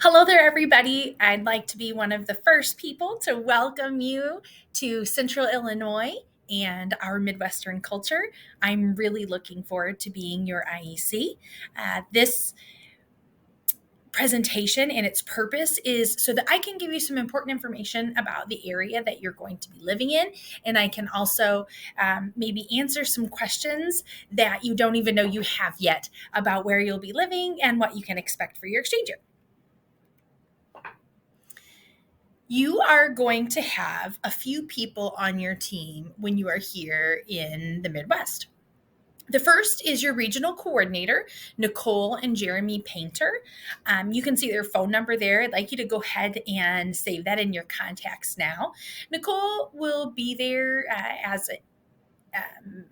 Hello there, everybody. I'd like to be one of the first people to welcome you to Central Illinois and our Midwestern culture. I'm really looking forward to being your IEC. This presentation and its purpose is so that I can give you some important information about the area that you're going to be living in. And I can also maybe answer some questions that you don't even know you have yet about where you'll be living and what you can expect for your exchange year. You are going to have a few people on your team when you are here in the Midwest. The first is your regional coordinator, Nicole and Jeremy Painter. You can see their phone number there. I'd like you to go ahead and save that in your contacts now. Nicole will be there as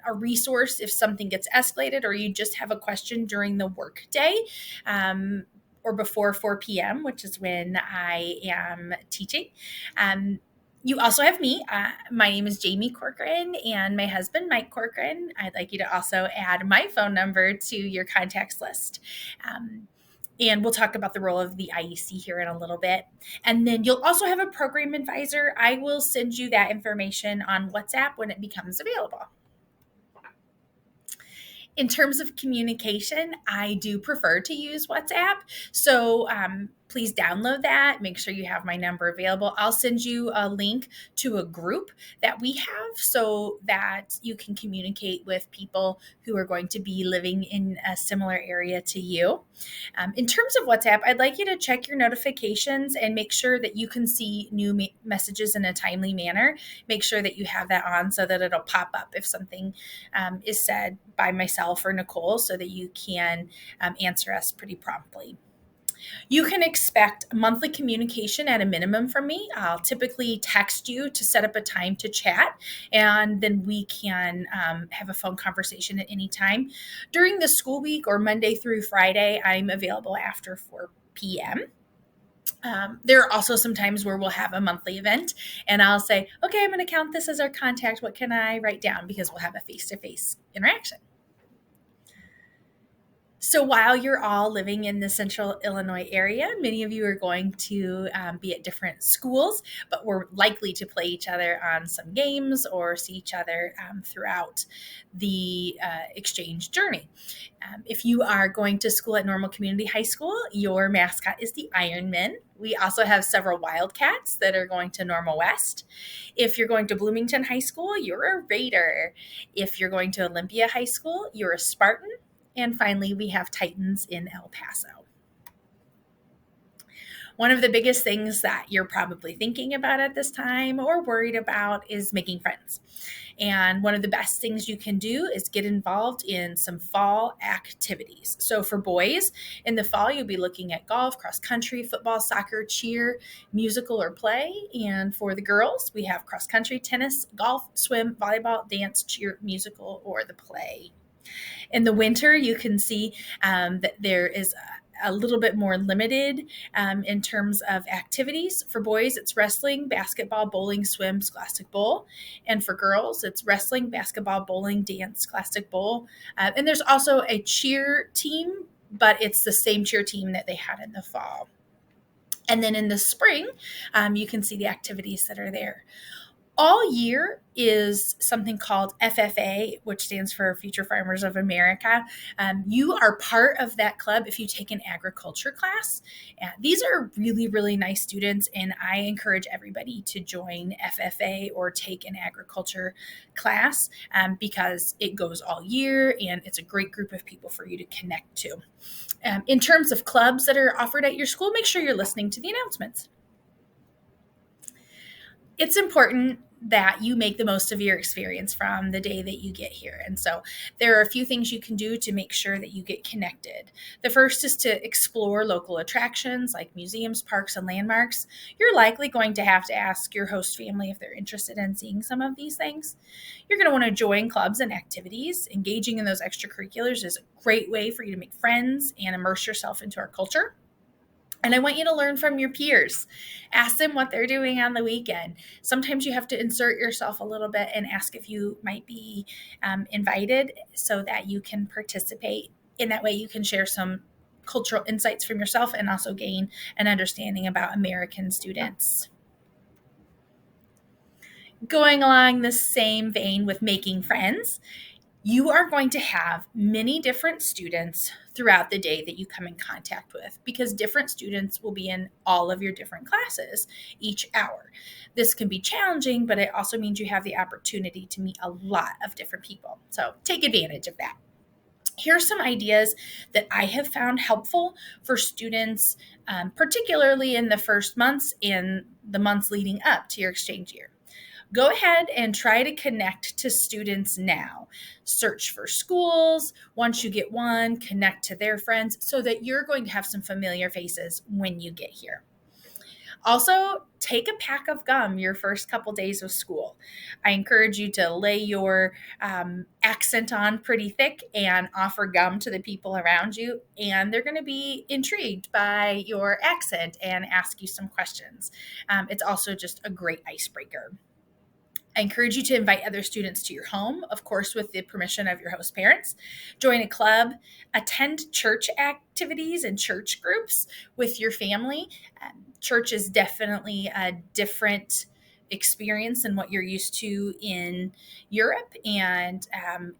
a resource if something gets escalated or you just have a question during the workday. Or before 4 p.m., which is when I am teaching. You also have me. My name is Jamie Corcoran and my husband, Mike Corcoran. I'd like you to also add my phone number to your contacts list. And we'll talk about the role of the IEC here in a little bit. And then you'll also have a program advisor. I will send you that information on WhatsApp when it becomes available. In terms of communication, I do prefer to use WhatsApp. So please download that. Make sure you have my number available. I'll send you a link to a group that we have so that you can communicate with people who are going to be living in a similar area to you. In terms of WhatsApp, I'd like you to check your notifications and make sure that you can see new messages in a timely manner. Make sure that you have that on so that it'll pop up if something is said by myself or Nicole so that you can answer us pretty promptly. You can expect monthly communication at a minimum from me. I'll typically text you to set up a time to chat, and then we can have a phone conversation at any time. During the school week or Monday through Friday, I'm available after 4 p.m. There are also some times where we'll have a monthly event and I'll say, okay, I'm going to count this as our contact. What can I write down? Because we'll have a face-to-face interaction. So while you're all living in the Central Illinois area, many of you are going to be at different schools, but we're likely to play each other on some games or see each other throughout the exchange journey. If you are going to school at Normal Community High School, your mascot is the Ironman. We also have several Wildcats that are going to Normal West. If you're going to Bloomington High School, you're a Raider. If you're going to Olympia High School, you're a Spartan. And finally, we have Titans in El Paso. One of the biggest things that you're probably thinking about at this time or worried about is making friends. And one of the best things you can do is get involved in some fall activities. So for boys, in the fall, you'll be looking at golf, cross country, football, soccer, cheer, musical, or play. And for the girls, we have cross country, tennis, golf, swim, volleyball, dance, cheer, musical, or the play. In the winter, you can see that there is a little bit more limited in terms of activities. For boys, it's wrestling, basketball, bowling, swim, scholastic bowl. And for girls, it's wrestling, basketball, bowling, dance, scholastic bowl. And there's also a cheer team, but it's the same cheer team that they had in the fall. And then in the spring, you can see the activities that are there. All year is something called FFA, which stands for Future Farmers of America. You are part of that club if you take an agriculture class. These are really, really nice students, and I encourage everybody to join FFA or take an agriculture class because it goes all year, and it's a great group of people for you to connect to. In terms of clubs that are offered at your school, make sure you're listening to the announcements. It's important that you make the most of your experience from the day that you get here. And so there are a few things you can do to make sure that you get connected. The first is to explore local attractions like museums, parks, and landmarks. You're likely going to have to ask your host family if they're interested in seeing some of these things. You're going to want to join clubs and activities. Engaging in those extracurriculars is a great way for you to make friends and immerse yourself into our culture. And I want you to learn from your peers. Ask them what they're doing on the weekend. Sometimes you have to insert yourself a little bit and ask if you might be invited so that you can participate. In that way, you can share some cultural insights from yourself and also gain an understanding about American students. Going along the same vein with making friends, you are going to have many different students throughout the day that you come in contact with because different students will be in all of your different classes each hour. This can be challenging, but it also means you have the opportunity to meet a lot of different people. So take advantage of that. Here's some ideas that I have found helpful for students, particularly in the first months and the months leading up to your exchange year. Go ahead and try to connect to students now. Search for schools. Once you get one, connect to their friends so that you're going to have some familiar faces when you get here. Also, take a pack of gum your first couple days of school. I encourage you to lay your accent on pretty thick and offer gum to the people around you, and they're going to be intrigued by your accent and ask you some questions. It's also just a great icebreaker. I encourage you to invite other students to your home, of course, with the permission of your host parents. Join a club, attend church activities and church groups with your family. Church is definitely a different experience than what you're used to in Europe, and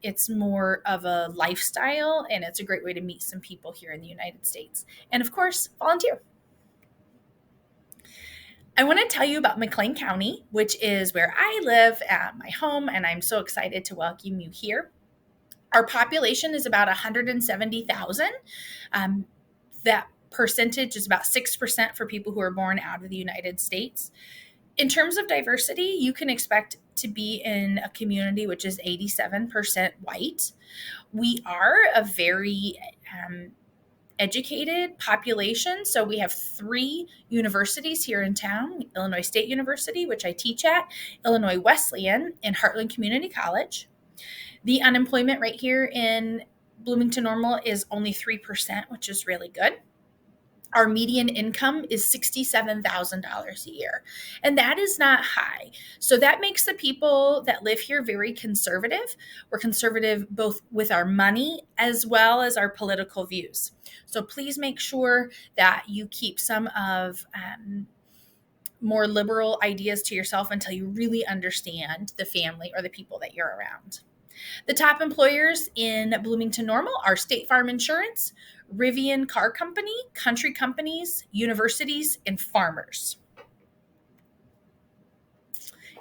it's more of a lifestyle, and it's a great way to meet some people here in the United States. And of course, volunteer. I want to tell you about McLean County, which is where I live at my home, and I'm so excited to welcome you here. Our population is about 170,000. That percentage is about 6% for people who are born out of the United States. In terms of diversity, you can expect to be in a community which is 87% white. We are a very educated population. So we have 3 universities here in town: Illinois State University, which I teach at, Illinois Wesleyan, and Heartland Community College. The unemployment rate here in Bloomington Normal is only 3%, which is really good. Our median income is $67,000 a year, and that is not high. So that makes the people that live here very conservative. We're conservative both with our money as well as our political views. So please make sure that you keep some of more liberal ideas to yourself until you really understand the family or the people that you're around. The top employers in Bloomington Normal are State Farm Insurance, Rivian Car Company, country companies, universities, and farmers.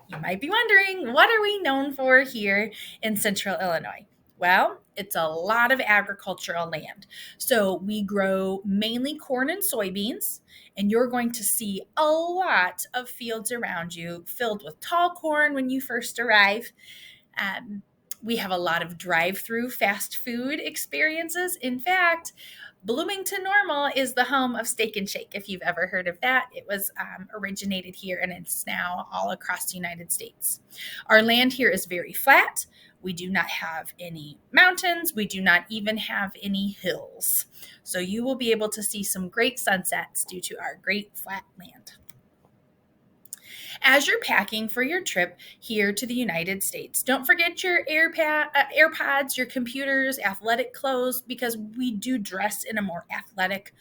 You might be wondering, what are we known for here in Central Illinois? Well, it's a lot of agricultural land. So we grow mainly corn and soybeans, and you're going to see a lot of fields around you filled with tall corn when you first arrive. We have a lot of drive-through fast food experiences. In fact, Bloomington Normal is the home of Steak and Shake, if you've ever heard of that. It was originated here, and it's now all across the United States. Our land here is very flat. We do not have any mountains. We do not even have any hills. So you will be able to see some great sunsets due to our great flat land. As you're packing for your trip here to the United States, don't forget your AirPods, your computers, athletic clothes, because we do dress in a more athletic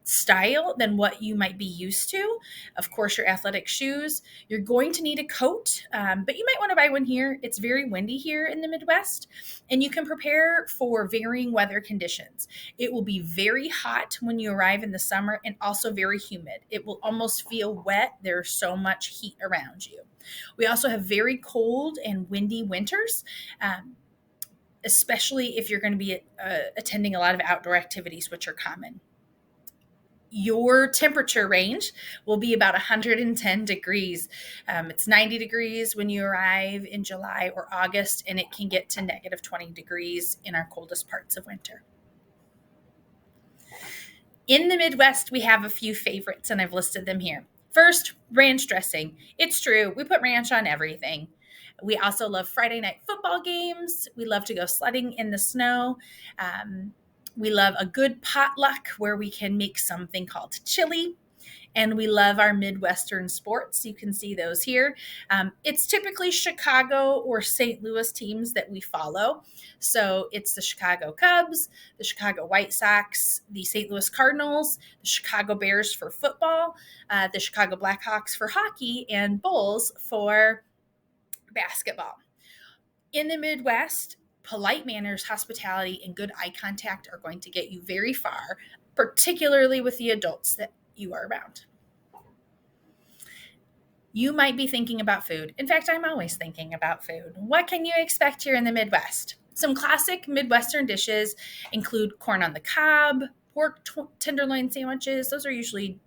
style than what you might be used to. Of course, your athletic shoes. You're going to need a coat, but you might want to buy one here. It's very windy here in the Midwest, and you can prepare for varying weather conditions. It will be very hot when you arrive in the summer and also very humid. It will almost feel wet. There's so much heat around you. We also have very cold and windy winters. Especially if you're going to be attending a lot of outdoor activities, which are common. Your temperature range will be about 110 degrees. It's 90 degrees when you arrive in July or August, and it can get to negative 20 degrees in our coldest parts of winter. In the Midwest, we have a few favorites, and I've listed them here. First, ranch dressing. It's true, we put ranch on everything. We also love Friday night football games. We love to go sledding in the snow. We love a good potluck where we can make something called chili. And we love our Midwestern sports. You can see those here. It's typically Chicago or St. Louis teams that we follow. So it's the Chicago Cubs, the Chicago White Sox, the St. Louis Cardinals, the Chicago Bears for football, the Chicago Blackhawks for hockey, and Bulls for basketball. In the Midwest, polite manners, hospitality, and good eye contact are going to get you very far, particularly with the adults that you are around. You might be thinking about food. In fact, I'm always thinking about food. What can you expect here in the Midwest? Some classic Midwestern dishes include corn on the cob, pork tenderloin sandwiches. Those are usually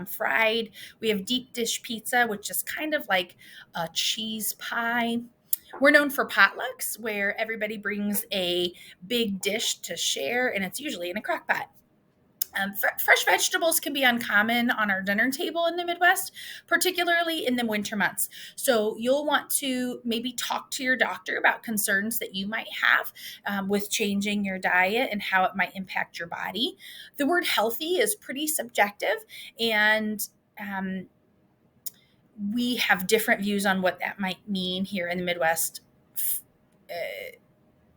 fried. We have deep dish pizza, which is kind of like a cheese pie. We're known for potlucks, where everybody brings a big dish to share, and it's usually in a crock pot. Fresh vegetables can be uncommon on our dinner table in the Midwest, particularly in the winter months. So you'll want to maybe talk to your doctor about concerns that you might have with changing your diet and how it might impact your body. The word healthy is pretty subjective, and we have different views on what that might mean here in the Midwest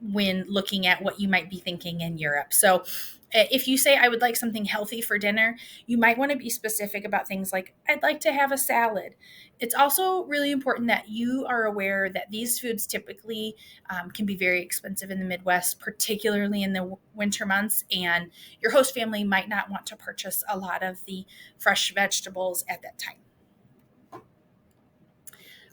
when looking at what you might be thinking in Europe. So if you say, I would like something healthy for dinner, you might want to be specific about things like, I'd like to have a salad. It's also really important that you are aware that these foods typically can be very expensive in the Midwest, particularly in the winter months, and your host family might not want to purchase a lot of the fresh vegetables at that time.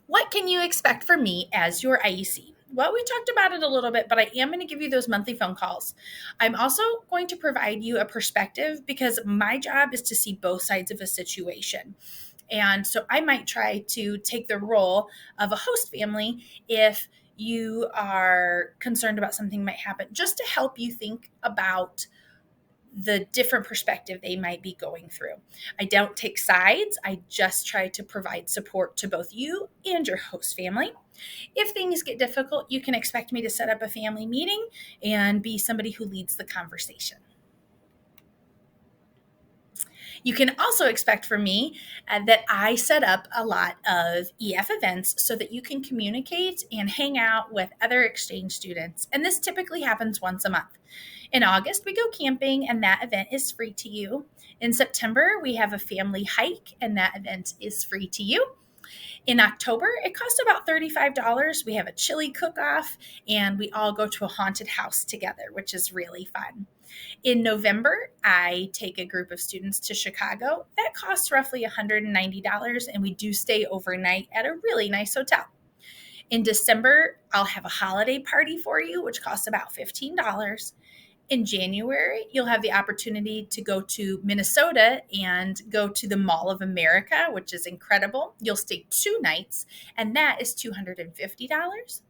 What can you expect from me as your IEC? Well, we talked about it a little bit, but I am going to give you those monthly phone calls. I'm also going to provide you a perspective because my job is to see both sides of a situation. And so I might try to take the role of a host family if you are concerned about something might happen, just to help you think about the different perspective they might be going through. I don't take sides. I just try to provide support to both you and your host family. If things get difficult, you can expect me to set up a family meeting and be somebody who leads the conversation. You can also expect from me that I set up a lot of EF events so that you can communicate and hang out with other exchange students. And this typically happens once a month. In August, we go camping, and that event is free to you. In September, we have a family hike, and that event is free to you. In October, it costs about $35. We have a chili cook-off, and we all go to a haunted house together, which is really fun. In November, I take a group of students to Chicago. That costs roughly $190, and we do stay overnight at a really nice hotel. In December, I'll have a holiday party for you, which costs about $15. In January, you'll have the opportunity to go to Minnesota and go to the Mall of America, which is incredible. You'll stay 2 nights, and that is $250.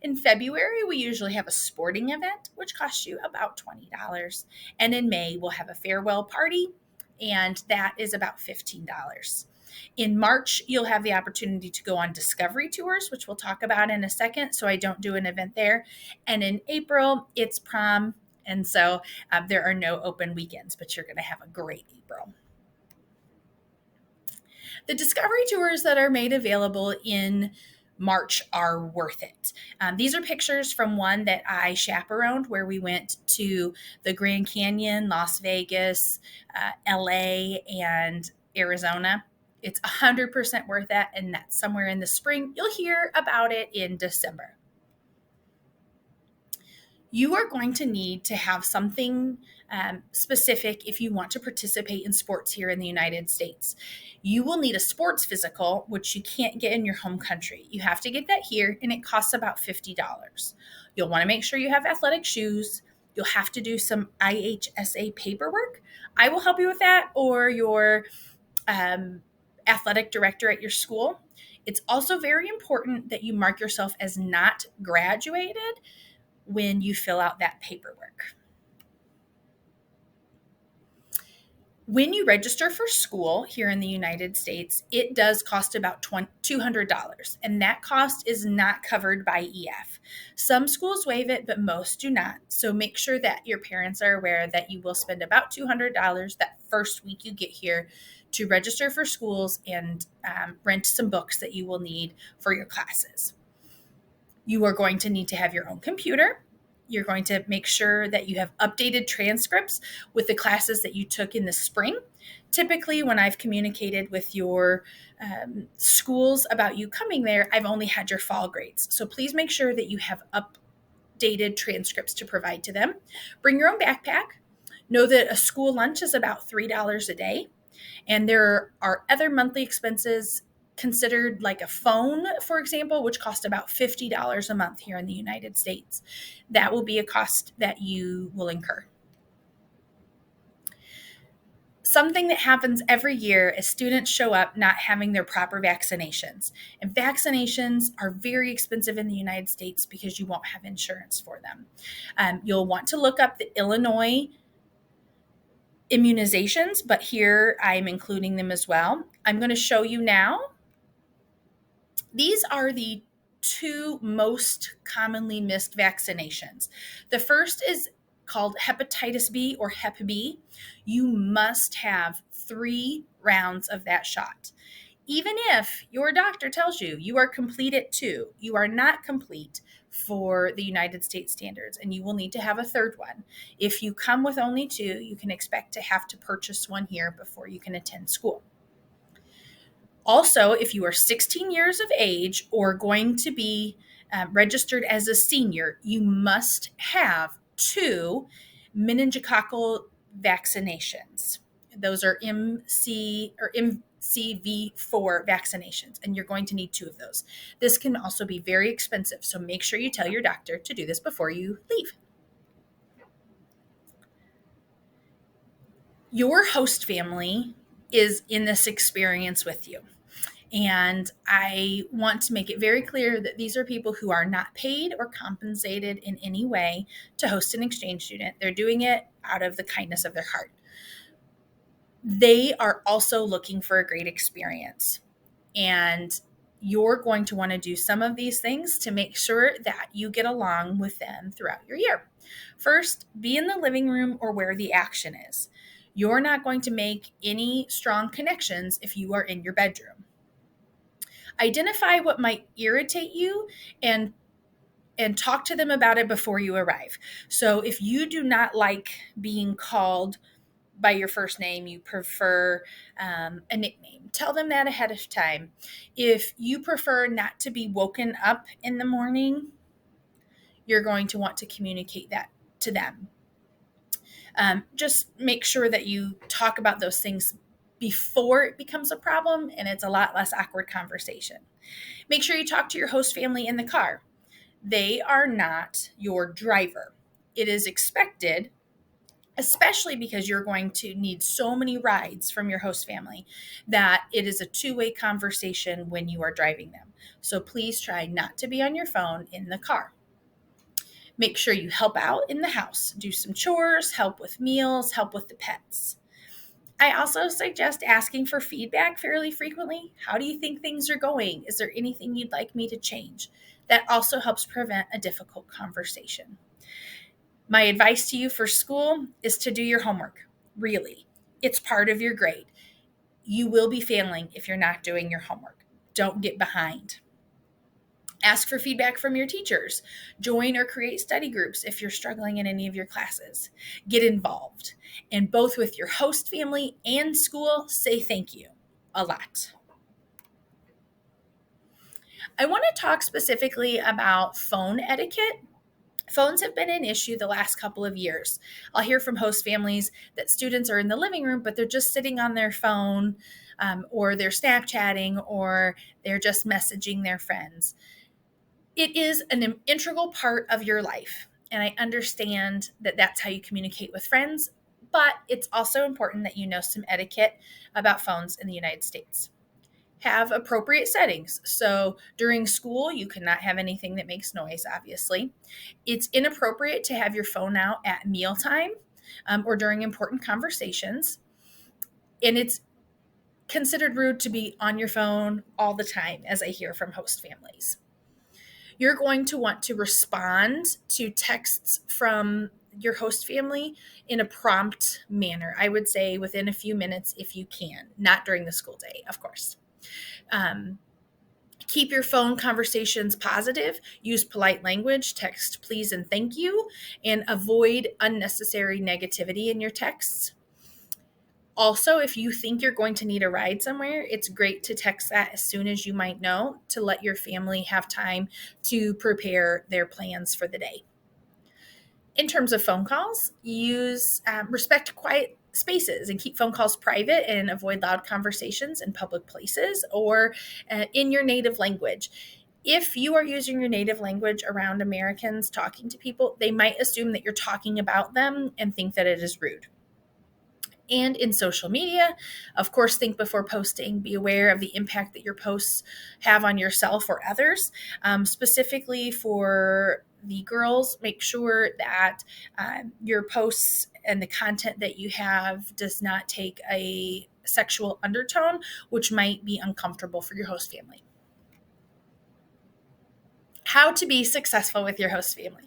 In February, we usually have a sporting event, which costs you about $20. And in May, we'll have a farewell party, and that is about $15. In March, you'll have the opportunity to go on discovery tours, which we'll talk about in a second, so I don't do an event there. And in April, it's prom. And so there are no open weekends, but you're going to have a great April. The discovery tours that are made available in March are worth it. These are pictures from one that I chaperoned where we went to the Grand Canyon, Las Vegas, LA, and Arizona. It's 100% worth it, and that's somewhere in the spring. You'll hear about it in December. You are going to need to have something specific if you want to participate in sports here in the United States. You will need a sports physical, which you can't get in your home country. You have to get that here, and it costs about $50. You'll want to make sure you have athletic shoes. You'll have to do some IHSA paperwork. I will help you with that, or your athletic director at your school. It's also very important that you mark yourself as not graduated when you fill out that paperwork. When you register for school here in the United States, it does cost about $200, and that cost is not covered by EF. Some schools waive it, but most do not. So make sure that your parents are aware that you will spend about $200 that first week you get here to register for schools and rent some books that you will need for your classes. You are going to need to have your own computer. You're going to make sure that you have updated transcripts with the classes that you took in the spring. Typically, when I've communicated with your schools about you coming there, I've only had your fall grades. So please make sure that you have updated transcripts to provide to them. Bring your own backpack. Know that a school lunch is about $3 a day. And there are other monthly expenses considered, like a phone, for example, which costs about $50 a month here in the United States. That will be a cost that you will incur. Something that happens every year is students show up not having their proper vaccinations. And vaccinations are very expensive in the United States because you won't have insurance for them. You'll want to look up the Illinois immunizations, but here I'm including them as well. I'm going to show you now. These are the two most commonly missed vaccinations. The first is called hepatitis B or Hep B. You must have 3 rounds of that shot. Even if your doctor tells you you are complete at 2, you are not complete for the United States standards, and you will need to have a third one. If you come with only 2, you can expect to have to purchase one here before you can attend school. Also, if you are 16 years of age or going to be registered as a senior, you must have 2 meningococcal vaccinations. Those are MCV4 vaccinations, and you're going to need 2 of those. This can also be very expensive, so make sure you tell your doctor to do this before you leave. Your host family is in this experience with you. And I want to make it very clear that these are people who are not paid or compensated in any way to host an exchange student. They're doing it out of the kindness of their heart. They are also looking for a great experience. And you're going to want to do some of these things to make sure that you get along with them throughout your year. First, be in the living room or where the action is. You're not going to make any strong connections if you are in your bedroom. Identify what might irritate you and talk to them about it before you arrive. So if you do not like being called by your first name, you prefer a nickname, tell them that ahead of time. If you prefer not to be woken up in the morning, you're going to want to communicate that to them. Just make sure that you talk about those things before it becomes a problem, and it's a lot less awkward conversation. Make sure you talk to your host family in the car. They are not your driver. It is expected, especially because you're going to need so many rides from your host family, that it is a two-way conversation when you are driving them. So please try not to be on your phone in the car. Make sure you help out in the house. Do some chores, help with meals, help with the pets. I also suggest asking for feedback fairly frequently. How do you think things are going? Is there anything you'd like me to change? That also helps prevent a difficult conversation. My advice to you for school is to do your homework. Really, it's part of your grade. You will be failing if you're not doing your homework. Don't get behind. Ask for feedback from your teachers. Join or create study groups if you're struggling in any of your classes. Get involved. And both with your host family and school, say thank you a lot. I want to talk specifically about phone etiquette. Phones have been an issue the last couple of years. I'll hear from host families that students are in the living room, but they're just sitting on their phone, or they're Snapchatting, or they're just messaging their friends. It is an integral part of your life, and I understand that that's how you communicate with friends, but it's also important that you know some etiquette about phones in the United States. Have appropriate settings. So during school, you cannot have anything that makes noise, obviously. It's inappropriate to have your phone out at mealtime or during important conversations. And it's considered rude to be on your phone all the time, as I hear from host families. You're going to want to respond to texts from your host family in a prompt manner. I would say within a few minutes if you can, not during the school day, of course. Um, Keep your phone conversations positive. Use polite language, text please and thank you, and avoid unnecessary negativity in your texts. Also, if you think you're going to need a ride somewhere, it's great to text that as soon as you might know to let your family have time to prepare their plans for the day. In terms of phone calls, use respect quiet spaces and keep phone calls private and avoid loud conversations in public places or in your native language. If you are using your native language around Americans talking to people, they might assume that you're talking about them and think that it is rude. And in social media, of course, think before posting. Be aware of the impact that your posts have on yourself or others. Specifically for the girls, make sure that your posts and the content that you have does not take a sexual undertone, which might be uncomfortable for your host family. How to be successful with your host family.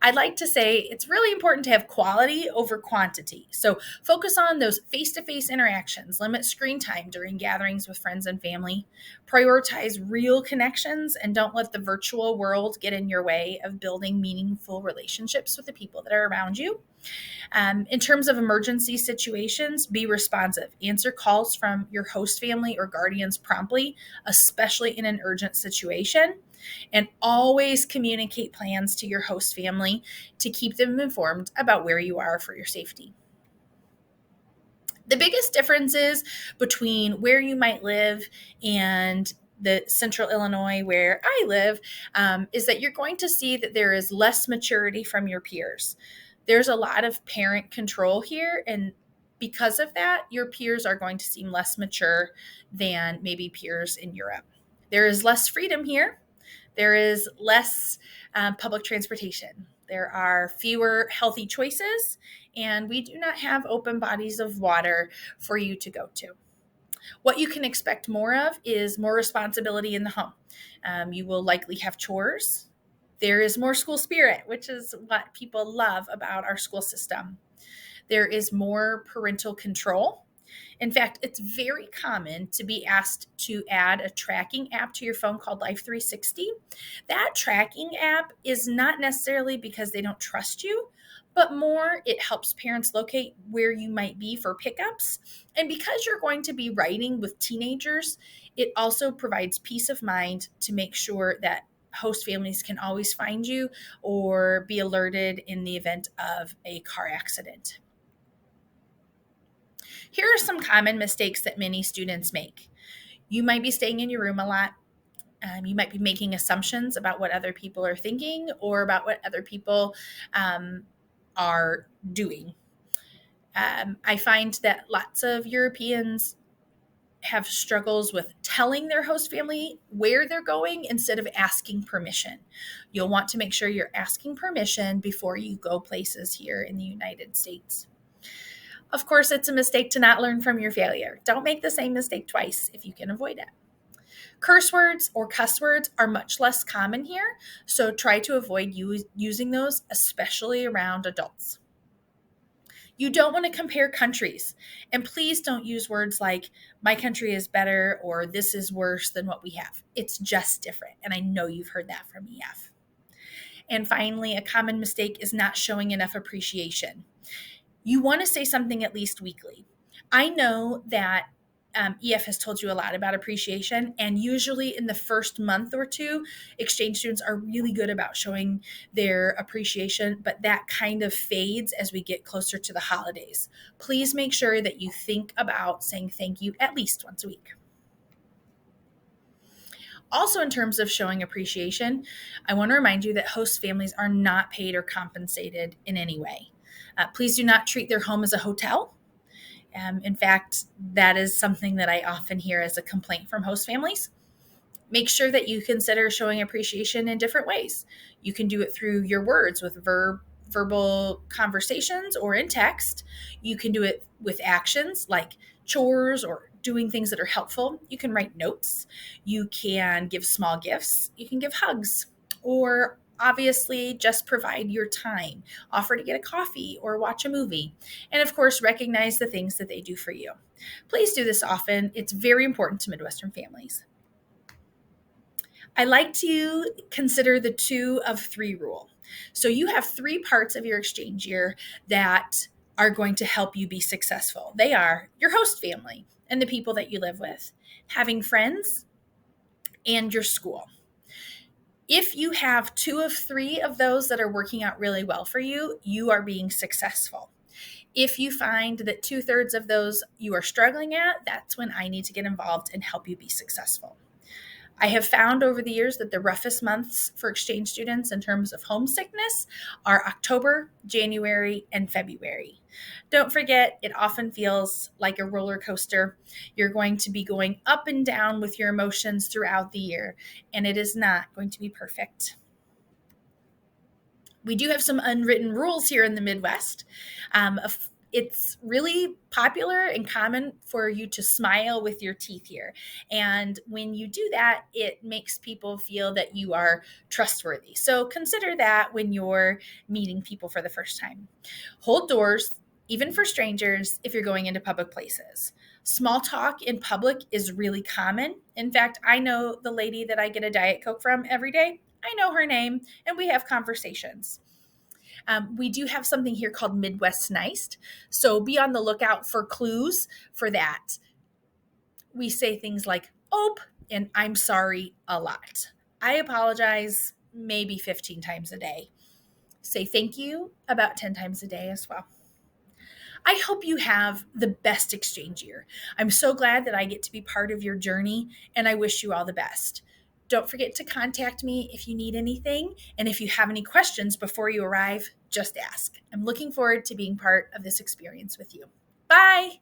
I'd like to say it's really important to have quality over quantity. So focus on those face to face interactions, limit screen time during gatherings with friends and family, prioritize real connections, and don't let the virtual world get in your way of building meaningful relationships with the people that are around you. In terms of emergency situations, be responsive. Answer calls from your host family or guardians promptly, especially in an urgent situation. And always communicate plans to your host family to keep them informed about where you are for your safety. The biggest differences between where you might live and the central Illinois where I live is that you're going to see that there is less maturity from your peers. There's a lot of parent control here, and because of that, your peers are going to seem less mature than maybe peers in Europe. There is less freedom here. There is less public transportation. There are fewer healthy choices, and we do not have open bodies of water for you to go to. What you can expect more of is more responsibility in the home. You will likely have chores. There is more school spirit, which is what people love about our school system. There is more parental control. In fact, it's very common to be asked to add a tracking app to your phone called Life 360. That tracking app is not necessarily because they don't trust you, but more it helps parents locate where you might be for pickups. And because you're going to be writing with teenagers, it also provides peace of mind to make sure that host families can always find you or be alerted in the event of a car accident. Here are some common mistakes that many students make. You might be staying in your room a lot. You might be making assumptions about what other people are thinking or about what other people are doing. I find that lots of Europeans have struggles with telling their host family where they're going instead of asking permission. You'll want to make sure you're asking permission before you go places here in the United States. Of course, it's a mistake to not learn from your failure. Don't make the same mistake twice if you can avoid it. Curse words or cuss words are much less common here, so try to avoid using those, especially around adults. You don't want to compare countries, and please don't use words like my country is better or this is worse than what we have. It's just different, and I know you've heard that from EF. And finally, a common mistake is not showing enough appreciation. You want to say something at least weekly. I know that EF has told you a lot about appreciation, and usually in the first month or two, exchange students are really good about showing their appreciation, but that kind of fades as we get closer to the holidays. Please make sure that you think about saying thank you at least once a week. Also, in terms of showing appreciation, I want to remind you that host families are not paid or compensated in any way. Please do not treat their home as a hotel. In fact, that is something that I often hear as a complaint from host families. Make sure that you consider showing appreciation in different ways. You can do it through your words with verbal conversations or in text. You can do it with actions like chores or doing things that are helpful. You can write notes. You can give small gifts. You can give hugs, or obviously just provide your time. Offer to get a coffee or watch a movie. And of course, recognize the things that they do for you. Please do this often. It's very important to Midwestern families. I like to consider the 2 of 3 rule. So you have 3 parts of your exchange year that are going to help you be successful. They are your host family and the people that you live with, having friends, and your school. If you have 2 of 3 of those that are working out really well for you, you are being successful. If you find that 2/3 of those you are struggling at, that's when I need to get involved and help you be successful. I have found over the years that the roughest months for exchange students in terms of homesickness are October, January, and February. Don't forget, it often feels like a roller coaster. You're going to be going up and down with your emotions throughout the year, and it is not going to be perfect. We do have some unwritten rules here in the Midwest. It's really popular and common for you to smile with your teeth here. And when you do that, it makes people feel that you are trustworthy. So consider that when you're meeting people for the first time. Hold doors, even for strangers, if you're going into public places. Small talk in public is really common. In fact, I know the lady that I get a Diet Coke from every day. I know her name, and we have conversations. We do have something here called Midwest Niced, so be on the lookout for clues for that. We say things like "ope" and "I'm sorry" a lot. I apologize maybe 15 times a day. Say thank you about 10 times a day as well. I hope you have the best exchange year. I'm so glad that I get to be part of your journey, and I wish you all the best. Don't forget to contact me if you need anything, and if you have any questions before you arrive, just ask. I'm looking forward to being part of this experience with you. Bye.